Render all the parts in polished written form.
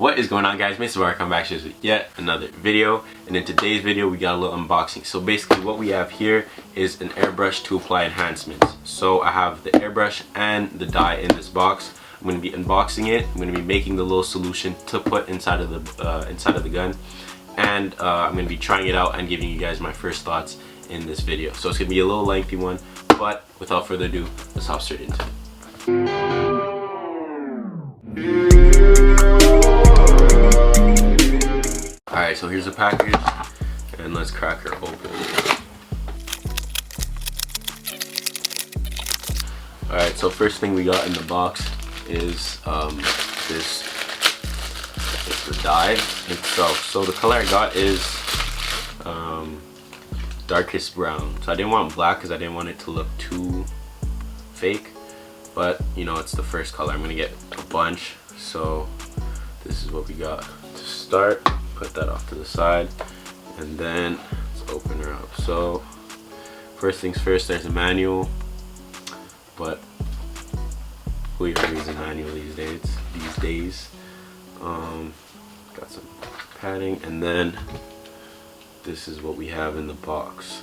What is going on, guys? Mr. Barber come back with yet another video, and in today's video we got a little unboxing. So basically what we have here is an airbrush to apply enhancements. So I have the airbrush and the dye in this box. I'm going to be unboxing it. I'm going to be making the little solution to put inside of the gun, and I'm going to be trying it out and giving you guys my first thoughts in this video. So it's going to be a little lengthy one, but without further ado, let's hop straight into it. Alright, so here's the package, and let's crack her open. Alright, so first thing we got in the box is this is the dye itself. So the color I got is darkest brown. So I didn't want black because I didn't want it to look too fake, but you know, it's the first color. I'm gonna get a bunch, so this is what we got to start. Put that off to the side, and then let's open her up. So first things first, there's a manual, but who even reads a manual these days? Got some padding, and then this is what we have in the box.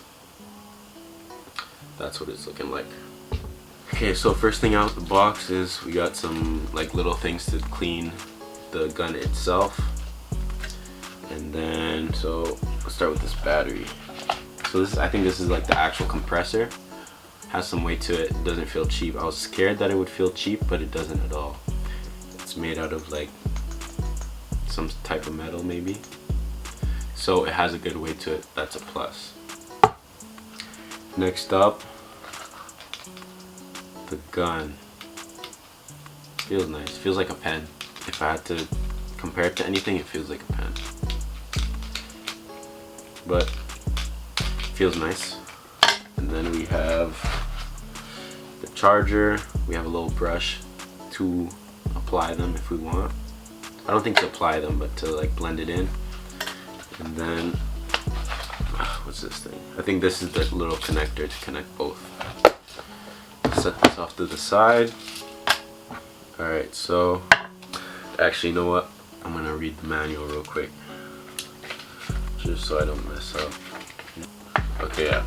That's what it's looking like. Okay, so first thing out the box is we got some like little things to clean the gun itself. And then, so let's start with this battery. So this, I think this is like the actual compressor. Has some weight to it. It doesn't feel cheap. I was scared that it would feel cheap, but it doesn't at all. It's made out of like some type of metal maybe. So it has a good weight to it. That's a plus. Next up, the gun. Feels nice. Feels like a pen. If I had to compare it to anything, it feels like a pen. But feels nice. And then we have the charger. We have a little brush to apply them if we want. I don't think to apply them, but to like blend it in. And then what's this thing? I think this is the little connector to connect both. Set this off to the side. Alright, so actually, you know what? I'm gonna read the manual real quick, just so I don't mess up. Okay, yeah.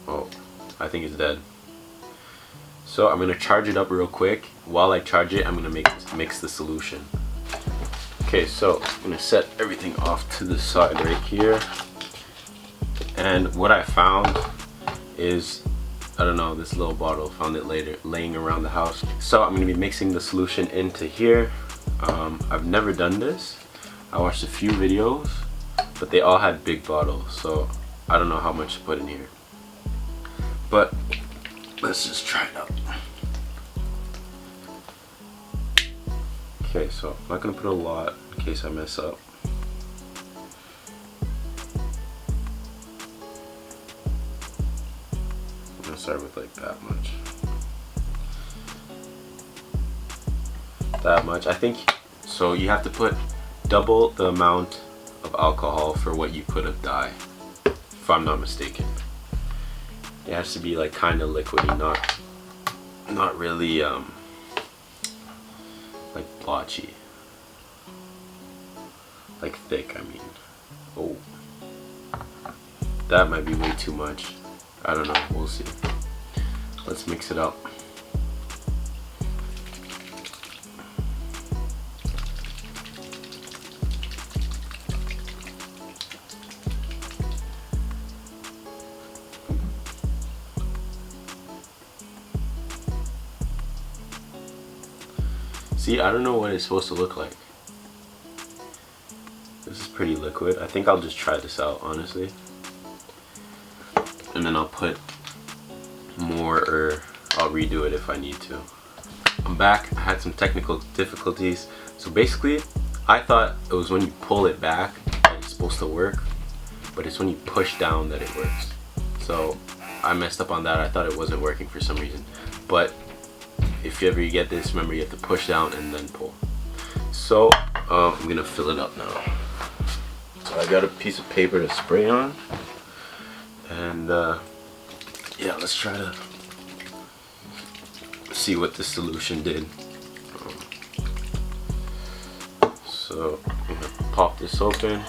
Oh, I think it's dead. So I'm gonna charge it up real quick. While I charge it, I'm gonna mix the solution. Okay, so I'm gonna set everything off to the side right here. And what I found is, I don't know, this little bottle. Found it later, laying around the house. So I'm gonna be mixing the solution into here. I've never done this. I watched a few videos, but they all had big bottles, so I don't know how much to put in here. But let's just try it out. Okay, so I'm not gonna put a lot in case I mess up. I'm gonna start with like that much. That much. I think so. You have to put double the amount of alcohol for what you put of dye, if I'm not mistaken. It has to be like kind of liquidy, not really like blotchy, like thick. I mean, oh, that might be way too much. I don't know. We'll see. Let's mix it up. See, I don't know what it's supposed to look like. This is pretty liquid. I think I'll just try this out, honestly. And then I'll put more, or I'll redo it if I need to. I'm back. I had some technical difficulties. So basically, I thought it was when you pull it back that it's supposed to work. but it's when you push down that it works. So I messed up on that. I thought it wasn't working for some reason, but if you ever get this, remember you have to push down and then pull. So I'm gonna fill it up now. So I got a piece of paper to spray on, and yeah, let's try to see what the solution did. So I'm gonna pop this open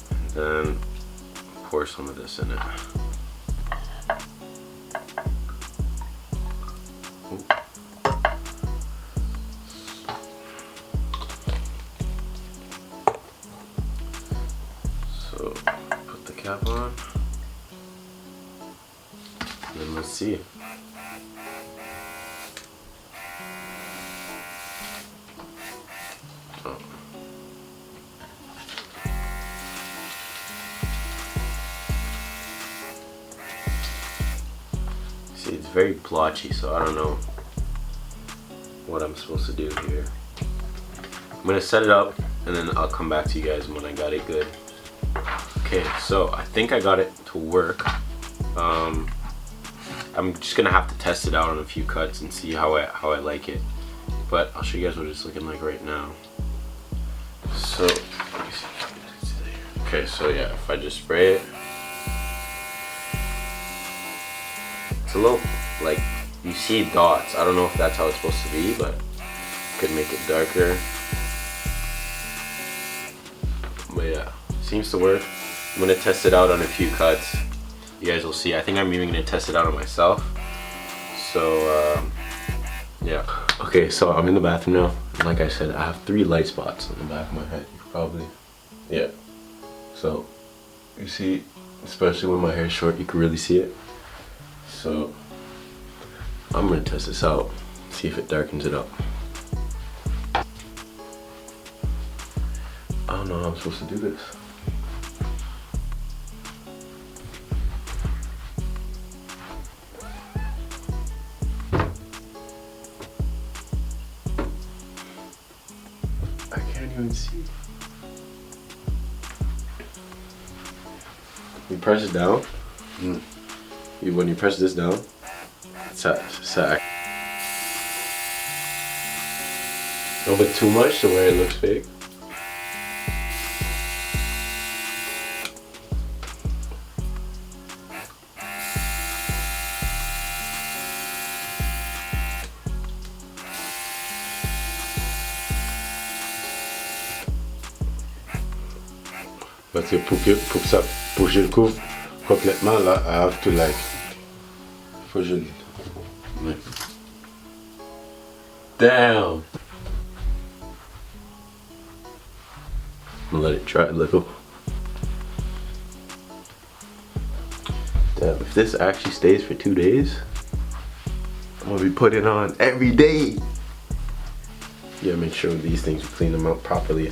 and then pour some of this in it. Ooh. So put the cap on, and then let's see. See, it's very blotchy, so I don't know what I'm supposed to do here. I'm gonna set it up and then I'll come back to you guys when I got it good. Okay, so I think I got it to work. I'm just gonna have to test it out on a few cuts and see how I like it. But I'll show you guys what it's looking like right now. So, let me see. Okay, so yeah, if I just spray it, it's a little, like, you see dots. I don't know if that's how it's supposed to be, but could make it darker. But yeah, seems to work. I'm gonna test it out on a few cuts. You guys will see. I think I'm even gonna test it out on myself. So yeah. Okay, so I'm in the bathroom now. Like I said, I have 3 light spots on the back of my head. You probably, yeah. So you see, especially when my hair is short, you can really see it. So I'm gonna test this out, see if it darkens it up. I don't know how I'm supposed to do this. I can't even see. You press it down. When you press this down, it's a little bit too much to where it looks fake. Parce que pour que ça, pour que je le couvre complètement, là, I have to like, faut que je le... Ouais. Damn. I'm gonna let it dry a little. Damn, if this actually stays for 2 days, I'm gonna be putting it on every day. Yeah, make sure these things, we clean them out properly,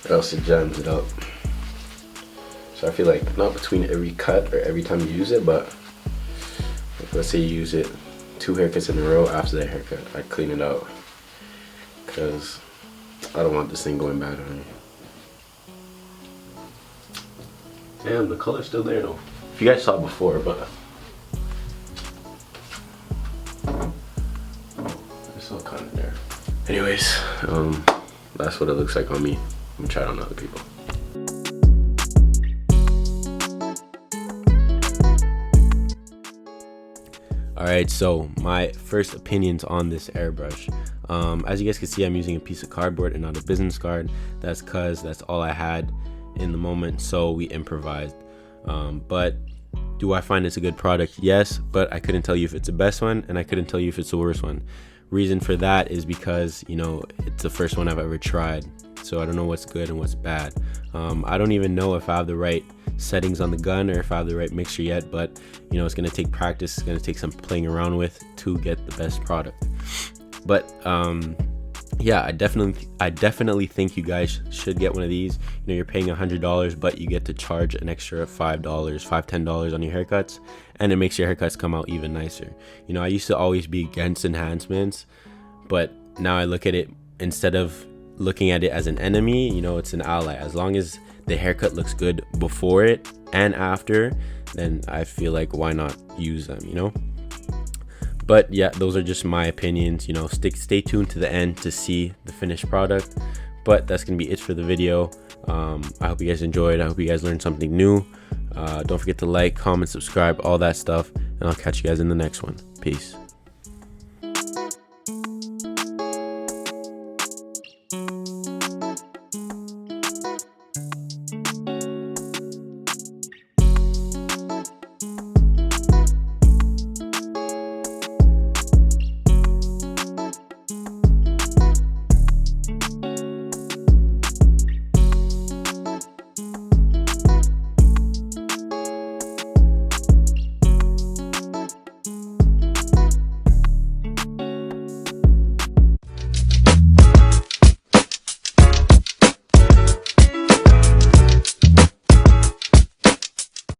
or else it jams it up. So I feel like not between every cut or every time you use it, but if, let's say you use it 2 haircuts in a row after that haircut, I clean it out, because I don't want this thing going bad on me. Damn, the color's still there though. If you guys saw it before, but it's still kind of there. Anyways, that's what it looks like on me. I'm gonna try it on other people. Alright, so my first opinions on this airbrush. As you guys can see, I'm using a piece of cardboard and not a business card. That's because that's all I had in the moment, so we improvised. But do I find it's a good product? Yes, but I couldn't tell you if it's the best one, and I couldn't tell you if it's the worst one. Reason for that is because, you know, it's the first one I've ever tried, so I don't know what's good and what's bad. I don't even know if I have the right settings on the gun or if I have the right mixture yet, but you know, it's gonna take practice, it's gonna take some playing around with to get the best product. But yeah, I definitely think you guys should get one of these. You know, you're paying $100, but you get to charge an extra $5-10 on your haircuts, and it makes your haircuts come out even nicer. You know, I used to always be against enhancements, but now I look at it, instead of looking at it as an enemy, you know, it's an ally. As long as the haircut looks good before it and after, then I feel like why not use them, you know? But yeah, those are just my opinions, you know. Stay tuned to the end to see the finished product. But that's gonna be it for the video. I hope you guys enjoyed. I hope you guys learned something new. Don't forget to like, comment, subscribe, all that stuff, and I'll catch you guys in the next one. Peace.